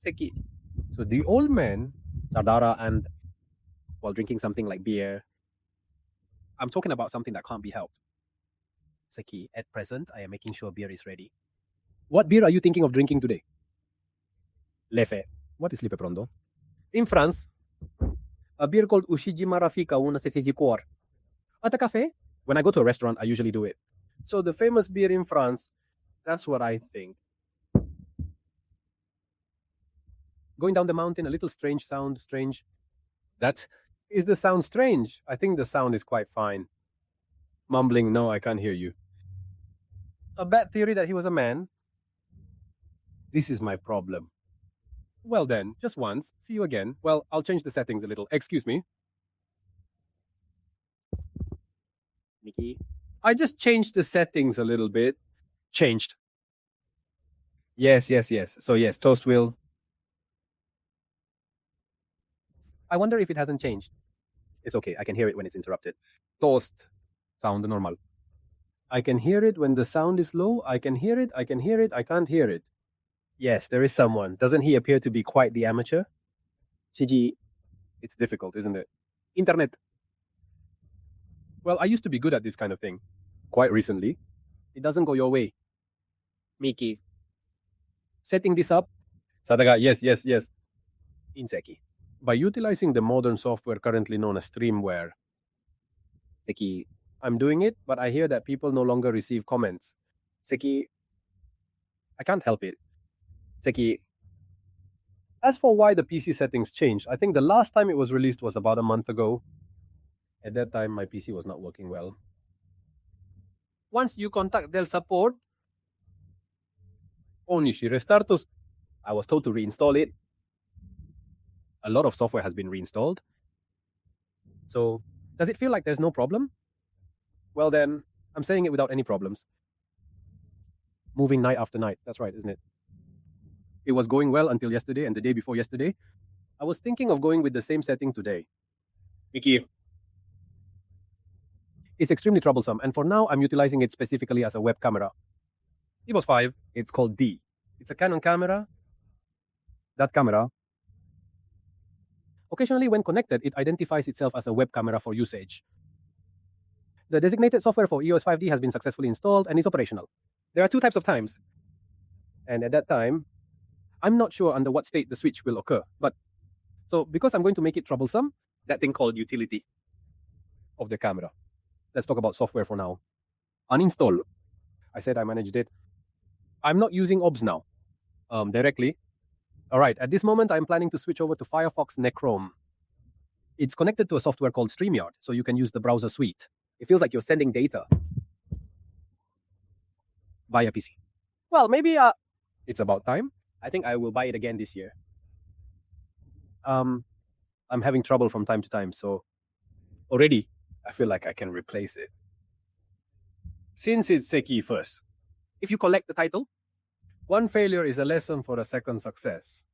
Seki. So the old man, Sadara, and while drinking something like beer, I'm talking about something that can't be helped. Seki, at present, I am making sure beer is ready. What beer are you thinking of drinking today? Lefe. What is Lefe Prondo? In France, a beer called Ushijima Rafika una Sesejikor. At a cafe, when I go to a restaurant, I usually do it. So the famous beer in France, that's what I think. Going down the mountain, a little strange sound, strange. Is the sound strange? I think the sound is quite fine. Mumbling, no, I can't hear you. A bad theory that he was a man. This is my problem. Well then, just once. See you again. Well, I'll change the settings a little. Excuse me. Mickey? I just changed the settings a little bit. Changed. Yes. So yes, toast will. I wonder if it hasn't changed. It's okay. I can hear it when it's interrupted. Toast. Sound normal. I can hear it when the sound is low. I can hear it. I can't hear it. Yes, there is someone. Doesn't he appear to be quite the amateur? Shiji. It's difficult, isn't it? Internet. Well, I used to be good at this kind of thing. Quite recently. It doesn't go your way. Miki. Setting this up. Sadaga, yes. Inseki. By utilizing the modern software currently known as Streamware. Seki. I'm doing it, but I hear that people no longer receive comments. Seki. I can't help it. Seki. As for why the PC settings changed, I think the last time it was released was about a month ago. At that time, my PC was not working well. Once you contact their support, Onishi restartos. I was told to reinstall it. A lot of software has been reinstalled. So, does it feel like there's no problem? Well then, I'm saying it without any problems. Moving night after night. That's right, isn't it? It was going well until yesterday and the day before yesterday. I was thinking of going with the same setting today. Miki. It's extremely troublesome, and for now, I'm utilizing it specifically as a web camera. EBOS 5, it's called D. It's a Canon camera. That camera, occasionally when connected, it identifies itself as a web camera for usage. The designated software for EOS 5D has been successfully installed and is operational. There are two types of times. And at that time, I'm not sure under what state the switch will occur. So because I'm going to make it troublesome, that thing called utility of the camera. Let's talk about software for now. Uninstall. I said I managed it. I'm not using OBS now directly. All right, at this moment, I'm planning to switch over to Firefox Nechrome. It's connected to a software called StreamYard, so you can use the browser suite. It feels like you're sending data via PC. Well, maybe it's about time. I think I will buy it again this year. I'm having trouble from time to time, so already I feel like I can replace it. Since it's Seki first, if you collect the title, one failure is a lesson for a second success.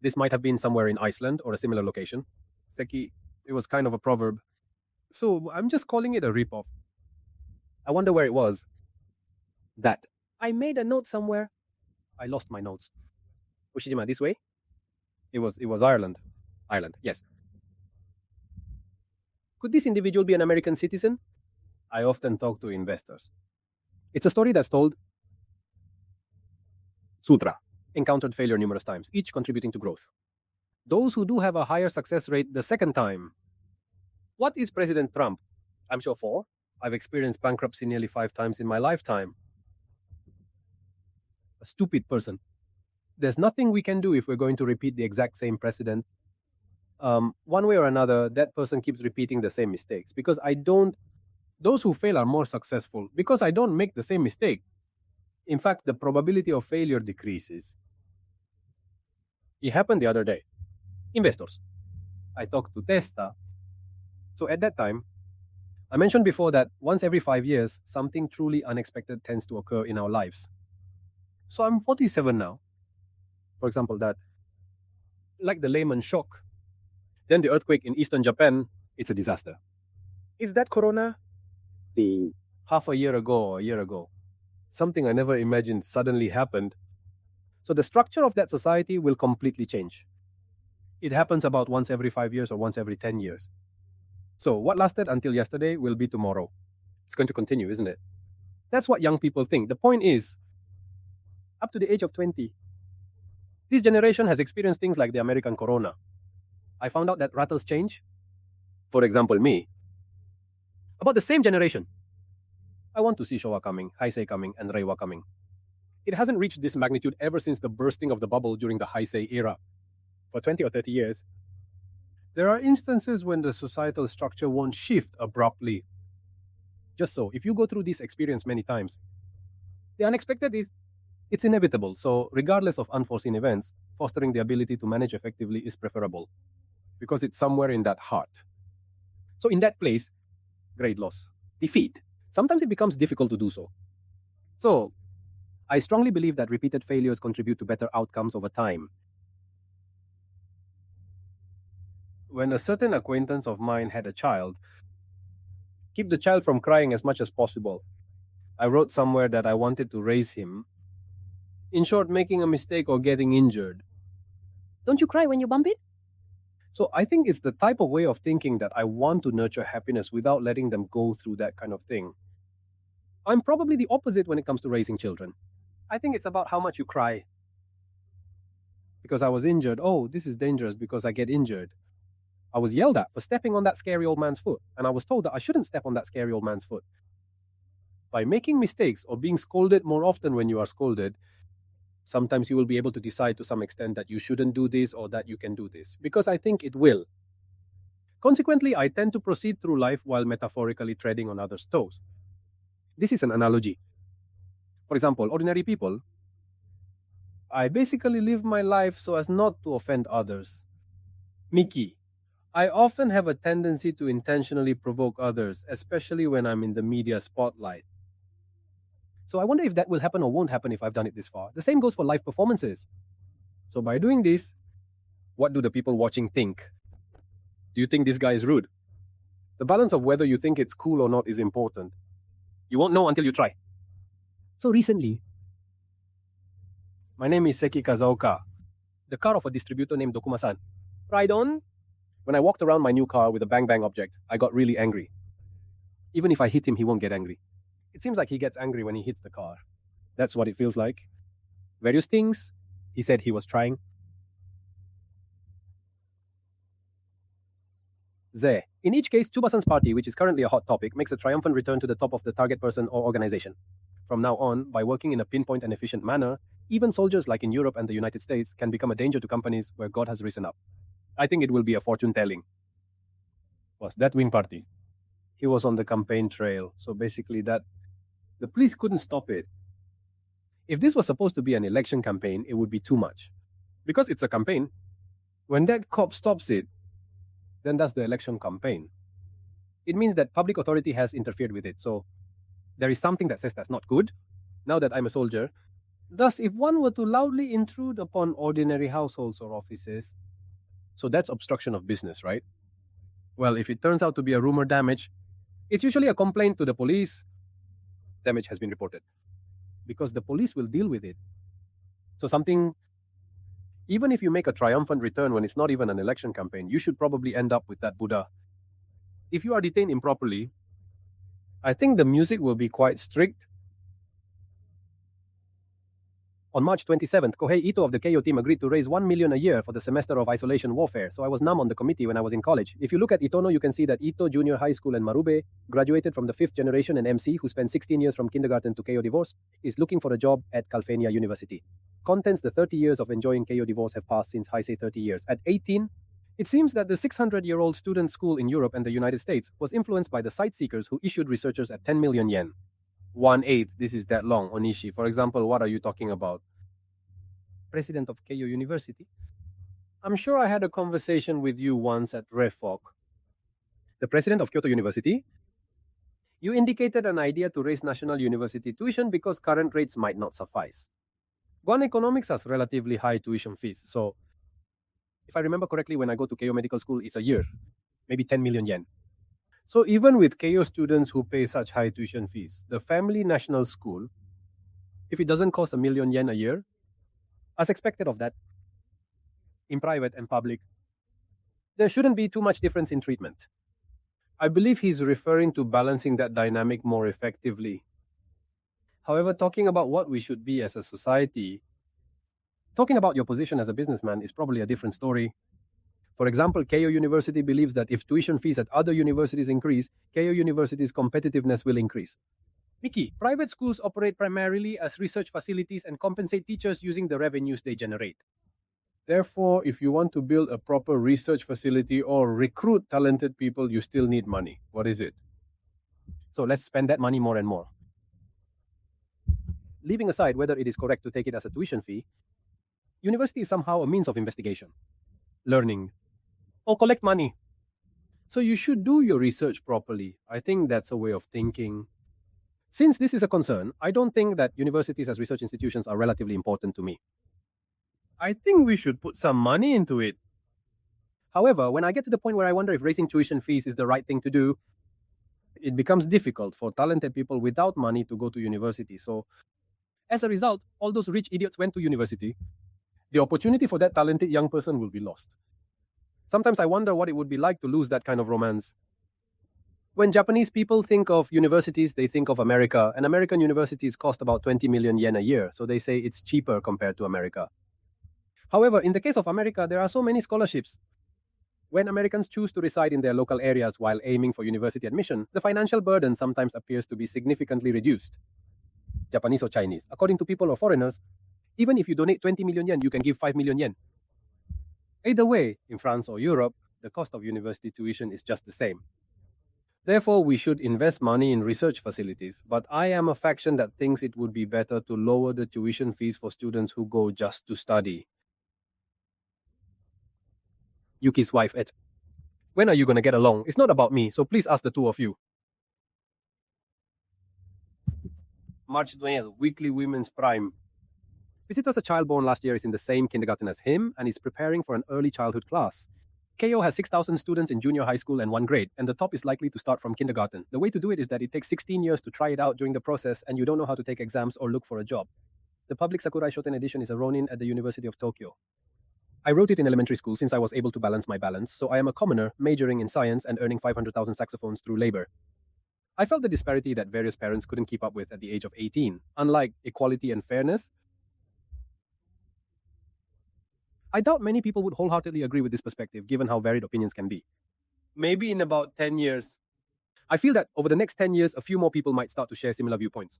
This might have been somewhere in Iceland or a similar location. Seki, it was kind of a proverb. So I'm just calling it a ripoff. I wonder where it was. That. I made a note somewhere. I lost my notes. Ushijima, this way? It was Ireland. Ireland, yes. Could this individual be an American citizen? I often talk to investors. It's a story that's told. Sutra. Encountered failure numerous times, each contributing to growth. Those who do have a higher success rate the second time. What is President Trump? I'm sure 4. I've experienced bankruptcy nearly 5 times in my lifetime. A stupid person. There's nothing we can do if we're going to repeat the exact same precedent. One way or another, that person keeps repeating the same mistakes. Because those who fail are more successful. Because I don't make the same mistake. In fact, the probability of failure decreases. It happened the other day. Investors. I talked to Testa. So at that time, I mentioned before that once every 5 years, something truly unexpected tends to occur in our lives. So I'm 47 now. For example, that, like the Lehman shock, then the earthquake in eastern Japan, it's a disaster. Is that Corona? The half a year ago or a year ago. Something I never imagined suddenly happened. So the structure of that society will completely change. It happens about once every 5 years or once every 10 years. So what lasted until yesterday will be tomorrow. It's going to continue, isn't it? That's what young people think. The point is, up to the age of 20, this generation has experienced things like the American corona. I found out that rattles change. For example, me. About the same generation. I want to see Showa coming, Heisei coming, and Reiwa coming. It hasn't reached this magnitude ever since the bursting of the bubble during the Heisei era. For 20 or 30 years, there are instances when the societal structure won't shift abruptly. Just so, if you go through this experience many times, the unexpected it's inevitable. So regardless of unforeseen events, fostering the ability to manage effectively is preferable because it's somewhere in that heart. So in that place, grade loss, defeat. Sometimes it becomes difficult to do so. So I strongly believe that repeated failures contribute to better outcomes over time. When a certain acquaintance of mine had a child, keep the child from crying as much as possible. I wrote somewhere that I wanted to raise him. In short, making a mistake or getting injured. Don't you cry when you bump it? So I think it's the type of way of thinking that I want to nurture happiness without letting them go through that kind of thing. I'm probably the opposite when it comes to raising children. I think it's about how much you cry. Because I was injured. Oh, this is dangerous because I get injured. I was yelled at for stepping on that scary old man's foot, and I was told that I shouldn't step on that scary old man's foot. By making mistakes or being scolded more often when you are scolded, sometimes you will be able to decide to some extent that you shouldn't do this or that you can do this, because I think it will. Consequently, I tend to proceed through life while metaphorically treading on others' toes. This is an analogy. For example, ordinary people, I basically live my life so as not to offend others. Miki, I often have a tendency to intentionally provoke others, especially when I'm in the media spotlight. So I wonder if that will happen or won't happen if I've done it this far. The same goes for live performances. So by doing this, what do the people watching think? Do you think this guy is rude? The balance of whether you think it's cool or not is important. You won't know until you try. So recently, my name is Seki Kazaoka, the car of a distributor named Dokuma-san. Ride on? When I walked around my new car with a bang-bang object, I got really angry. Even if I hit him, he won't get angry. It seems like he gets angry when he hits the car. That's what it feels like. Various things. He said he was trying. Ze. In each case, Chuba-san's party, which is currently a hot topic, makes a triumphant return to the top of the target person or organization. From now on, by working in a pinpoint and efficient manner, even soldiers like in Europe and the United States can become a danger to companies where God has risen up. I think it will be a fortune-telling. Was that Wing Party? He was on the campaign trail, so basically that the police couldn't stop it. If this was supposed to be an election campaign, it would be too much. Because it's a campaign, when that cop stops it, then that's the election campaign. It means that public authority has interfered with it, so there is something that says that's not good. Now that I'm a soldier, thus if one were to loudly intrude upon ordinary households or offices, so that's obstruction of business, right? Well, if it turns out to be a rumor damage, it's usually a complaint to the police. Damage has been reported. Because the police will deal with it. So something, even if you make a triumphant return when it's not even an election campaign, you should probably end up with that Buddha. If you are detained improperly, I think the music will be quite strict. On March 27th, Kohei Ito of the KO team agreed to raise 1 million a year for the semester of isolation warfare, so I was numb on the committee when I was in college. If you look at Itono, you can see that Ito Junior High School and Marube graduated from the 5th generation, and MC, who spent 16 years from kindergarten to KO divorce, is looking for a job at Calphania University. Contents: the 30 years of enjoying KO divorce have passed since Heisei 30 years. At 18, it seems that the 600-year-old student school in Europe and the United States was influenced by the sightseekers who issued researchers at 10 million yen. 1/8, this is that long, Onishi. For example, what are you talking about? President of Keio University? I'm sure I had a conversation with you once at Refok. The president of Kyoto University? You indicated an idea to raise national university tuition because current rates might not suffice. Guan Economics has relatively high tuition fees, so if I remember correctly, when I go to Keio Medical School, it's a year, maybe 10 million yen. So even with Keio students who pay such high tuition fees, the Family National School, if it doesn't cost 1 million yen a year, as expected of that, in private and public, there shouldn't be too much difference in treatment. I believe he's referring to balancing that dynamic more effectively. However, talking about what we should be as a society, talking about your position as a businessman is probably a different story. For example, Keio University believes that if tuition fees at other universities increase, Keio University's competitiveness will increase. Mickey, private schools operate primarily as research facilities and compensate teachers using the revenues they generate. Therefore, if you want to build a proper research facility or recruit talented people, you still need money. What is it? So let's spend that money more and more. Leaving aside whether it is correct to take it as a tuition fee, university is somehow a means of investigation, learning, or collect money. So you should do your research properly. I think that's a way of thinking. Since this is a concern, I don't think that universities as research institutions are relatively important to me. I think we should put some money into it. However, when I get to the point where I wonder if raising tuition fees is the right thing to do, it becomes difficult for talented people without money to go to university. So, as a result, all those rich idiots went to university. The opportunity for that talented young person will be lost. Sometimes I wonder what it would be like to lose that kind of romance. When Japanese people think of universities, they think of America, and American universities cost about 20 million yen a year, so they say it's cheaper compared to America. However, in the case of America, there are so many scholarships. When Americans choose to reside in their local areas while aiming for university admission, the financial burden sometimes appears to be significantly reduced. Japanese or Chinese, according to people or foreigners, even if you donate 20 million yen, you can give 5 million yen. Either way, in France or Europe, the cost of university tuition is just the same. Therefore, we should invest money in research facilities, but I am a faction that thinks it would be better to lower the tuition fees for students who go just to study. Yuki's wife adds, when are you going to get along? It's not about me, so please ask the two of you. March 20th, Weekly Women's Prime. Visitor's a child born last year is in the same kindergarten as him and is preparing for an early childhood class. Keio has 6,000 students in junior high school and 1 grade, and the top is likely to start from kindergarten. The way to do it is that it takes 16 years to try it out during the process, and you don't know how to take exams or look for a job. The public Sakurai Shoten edition is a Ronin at the University of Tokyo. I wrote it in elementary school since I was able to balance my balance, so I am a commoner majoring in science and earning 500,000 saxophones through labor. I felt the disparity that various parents couldn't keep up with at the age of 18. Unlike equality and fairness, I doubt many people would wholeheartedly agree with this perspective, given how varied opinions can be. Maybe in about 10 years. I feel that over the next 10 years, a few more people might start to share similar viewpoints.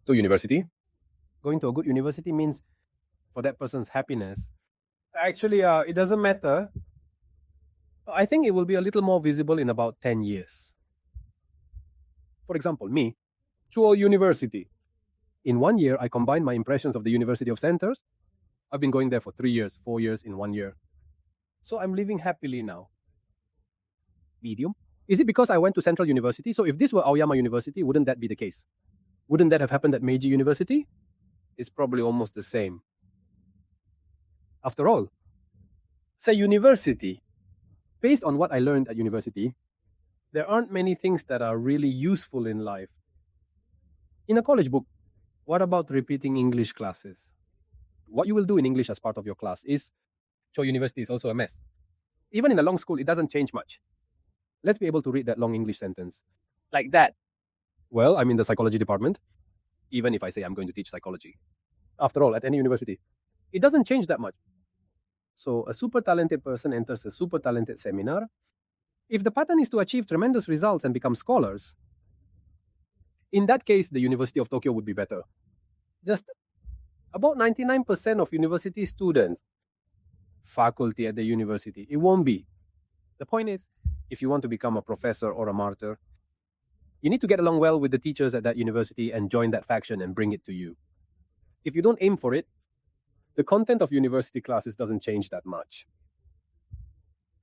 To university? Going to a good university means for that person's happiness. Actually, it doesn't matter. I think it will be a little more visible in about 10 years. For example, me, Chuo University. In 1 year, I combined my impressions of the University of Centers. I've been going there for 3 years, 4 years in 1 year. So I'm living happily now. Medium? Is it because I went to Central University? So if this were Aoyama University, wouldn't that be the case? Wouldn't that have happened at Meiji University? It's probably almost the same. After all, say university. Based on what I learned at university, there aren't many things that are really useful in life. In a college book, what about repeating English classes? What you will do in English as part of your class is, Cho University is also a mess. Even in a long school, it doesn't change much. Let's be able to read that long English sentence. Like that. Well, I'm in the psychology department, even if I say I'm going to teach psychology. After all, at any university, it doesn't change that much. So a super talented person enters a super talented seminar. If the pattern is to achieve tremendous results and become scholars, in that case, the University of Tokyo would be better. Just about 99% of university students, faculty at the university, it won't be. The point is, if you want to become a professor or a martyr, you need to get along well with the teachers at that university and join that faction and bring it to you. If you don't aim for it, the content of university classes doesn't change that much.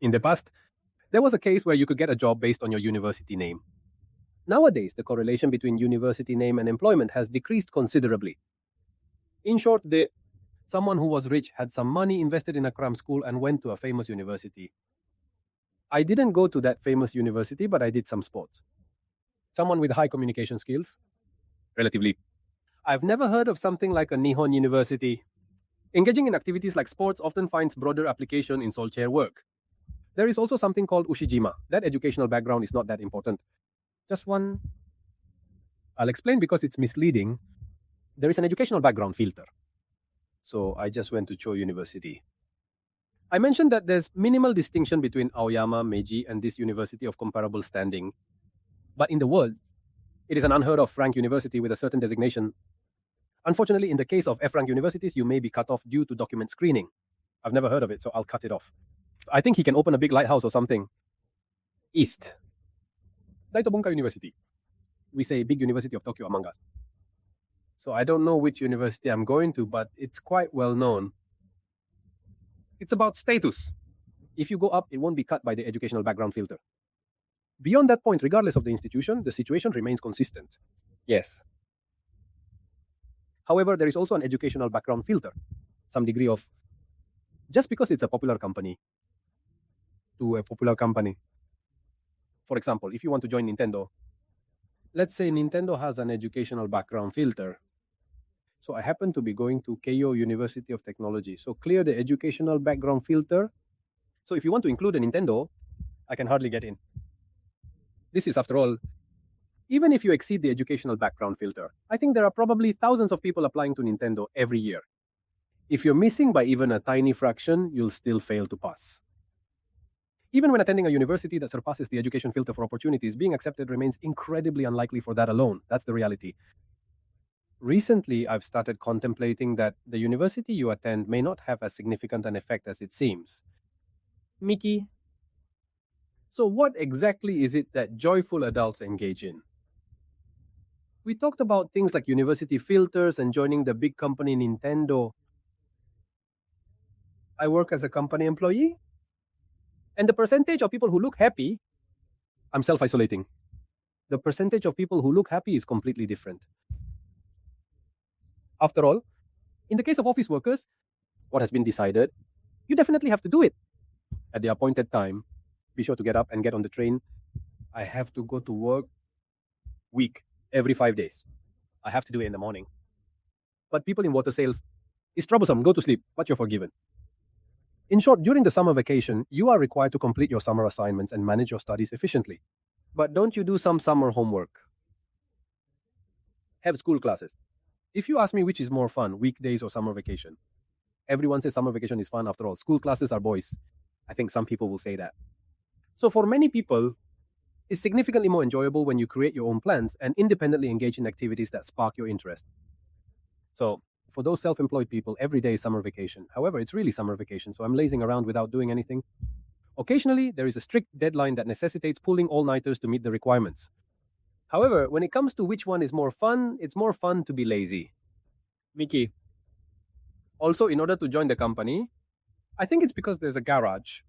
In the past, there was a case where you could get a job based on your university name. Nowadays, the correlation between university name and employment has decreased considerably. In short, someone who was rich had some money invested in a cram school and went to a famous university. I didn't go to that famous university, but I did some sports. Someone with high communication skills, relatively. I've never heard of something like a Nihon University. Engaging in activities like sports often finds broader application in solitaire work. There is also something called ushijima. That educational background is not that important. Just one. I'll explain because it's misleading. There is an educational background filter. So I just went to Cho University. I mentioned that there's minimal distinction between Aoyama, Meiji, and this university of comparable standing. But in the world, it is an unheard of rank university with a certain designation. Unfortunately, in the case of F-rank universities, you may be cut off due to document screening. I've never heard of it, so I'll cut it off. I think he can open a big lighthouse or something. East. Daito Bunka University. We say big university of Tokyo among us. So I don't know which university I'm going to, but it's quite well known. It's about status. If you go up, it won't be cut by the educational background filter. Beyond that point, regardless of the institution, the situation remains consistent. Yes. However, there is also an educational background filter. Some degree of, just because it's a popular company, to a popular company. For example, if you want to join Nintendo, let's say Nintendo has an educational background filter. So I happen to be going to Keio University of Technology. So clear the educational background filter. So if you want to include a Nintendo, I can hardly get in. This is, after all, even if you exceed the educational background filter, I think there are probably thousands of people applying to Nintendo every year. If you're missing by even a tiny fraction, you'll still fail to pass. Even when attending a university that surpasses the education filter for opportunities, being accepted remains incredibly unlikely for that alone. That's the reality. Recently, I've started contemplating that the university you attend may not have as significant an effect as it seems. Miki, so what exactly is it that joyful adults engage in? We talked about things like university filters and joining the big company Nintendo. I work as a company employee, and the percentage of people who look happy, I'm self-isolating. The percentage of people who look happy is completely different. After all, in the case of office workers, what has been decided, you definitely have to do it. At the appointed time, be sure to get up and get on the train. I have to go to work every 5 days. I have to do it in the morning. But people in water sales, it's troublesome, go to sleep, but you're forgiven. In short, during the summer vacation, you are required to complete your summer assignments and manage your studies efficiently. But don't you do some summer homework? Have school classes. If you ask me which is more fun, weekdays or summer vacation, everyone says summer vacation is fun after all. School classes are boys. I think some people will say that. So for many people, it's significantly more enjoyable when you create your own plans and independently engage in activities that spark your interest. So for those self-employed people, every day is summer vacation. However, it's really summer vacation, so I'm lazing around without doing anything. Occasionally, there is a strict deadline that necessitates pulling all-nighters to meet the requirements. However, when it comes to which one is more fun, it's more fun to be lazy. Miki. Also, in order to join the company, I think it's because there's a garage.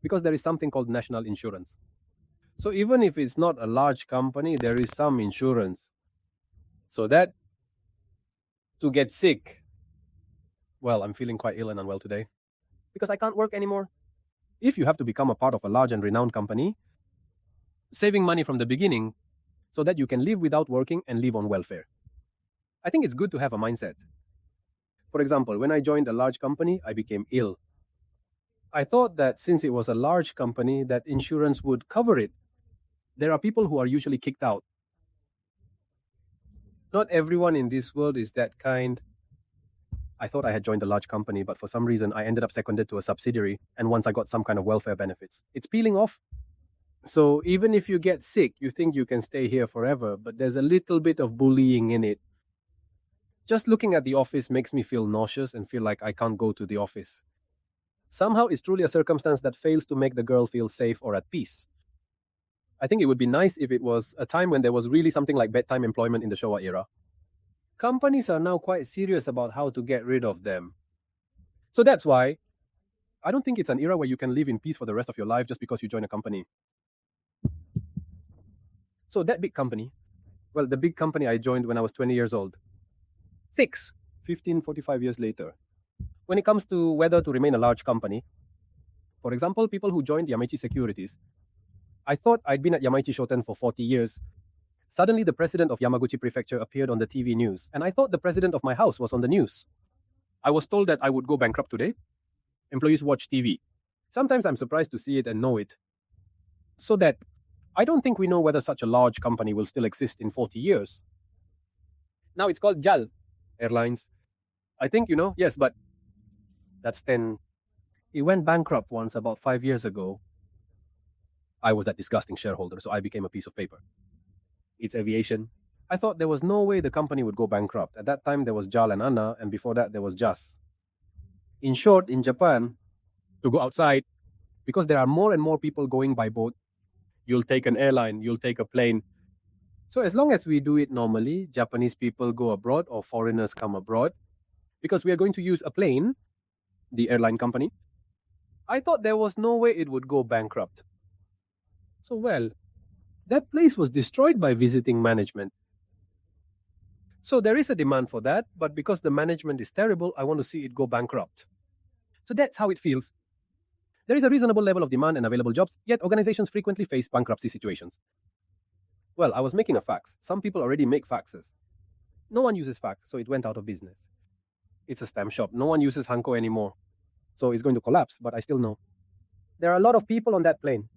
Because there is something called national insurance. So even if it's not a large company, there is some insurance. So that to get sick, well, I'm feeling quite ill and unwell today because I can't work anymore. If you have to become a part of a large and renowned company, saving money from the beginning so that you can live without working and live on welfare. I think it's good to have a mindset. For example, when I joined a large company, I became ill. I thought that since it was a large company, that insurance would cover it. There are people who are usually kicked out. Not everyone in this world is that kind. I thought I had joined a large company, but for some reason I ended up seconded to a subsidiary, and once I got some kind of welfare benefits. It's peeling off. So even if you get sick, you think you can stay here forever, but there's a little bit of bullying in it. Just looking at the office makes me feel nauseous and feel like I can't go to the office. Somehow it's truly a circumstance that fails to make the girl feel safe or at peace. I think it would be nice if it was a time when there was really something like bedtime employment in the Showa era. Companies are now quite serious about how to get rid of them. So that's why I don't think it's an era where you can live in peace for the rest of your life just because you join a company. So that big company, well, the big company I joined when I was 20 years old. 45 years later. When it comes to whether to remain a large company, for example, people who joined Yamaichi Securities, I thought I'd been at Yamaichi Shoten for 40 years. Suddenly, the president of Yamaguchi Prefecture appeared on the TV news, and I thought the president of my house was on the news. I was told that I would go bankrupt today. Employees watch TV. Sometimes I'm surprised to see it and know it. So that I don't think we know whether such a large company will still exist in 40 years. Now it's called JAL Airlines. I think you know, yes, but that's 10. It went bankrupt once about 5 years ago. I was that disgusting shareholder, so I became a piece of paper. It's aviation. I thought there was no way the company would go bankrupt. At that time, there was JAL and ANA, and before that, there was JAS. In short, in Japan, to go outside, because there are more and more people going by boat, you'll take an airline, you'll take a plane. So as long as we do it normally, Japanese people go abroad or foreigners come abroad, because we are going to use a plane, the airline company, I thought there was no way it would go bankrupt. So well, that place was destroyed by visiting management. So there is a demand for that, but because the management is terrible, I want to see it go bankrupt. So that's how it feels. There is a reasonable level of demand and available jobs, yet organizations frequently face bankruptcy situations. Well, I was making a fax. Some people already make faxes. No one uses fax, so it went out of business. It's a stamp shop. No one uses Hanko anymore. So it's going to collapse, but I still know. There are a lot of people on that plane.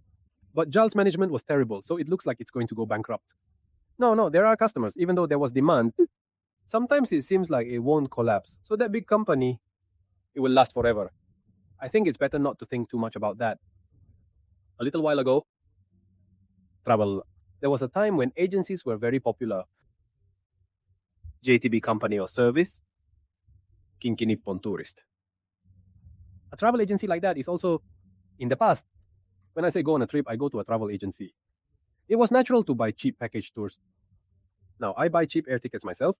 But JAL's management was terrible, so it looks like it's going to go bankrupt. No, there are customers, even though there was demand. Sometimes it seems like it won't collapse. So that big company, it will last forever. I think it's better not to think too much about that. A little while ago, travel. There was a time when agencies were very popular. JTB Company or Service, Kinki Nippon Tourist. A travel agency like that is also in the past. When I say go on a trip, I go to a travel agency. It was natural to buy cheap package tours. Now, I buy cheap air tickets myself.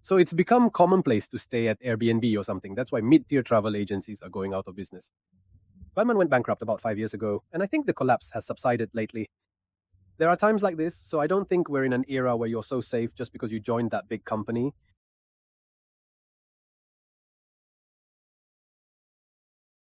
So it's become commonplace to stay at Airbnb or something. That's why mid-tier travel agencies are going out of business. Batman went bankrupt about 5 years ago, and I think the collapse has subsided lately. There are times like this, so I don't think we're in an era where you're so safe just because you joined that big company.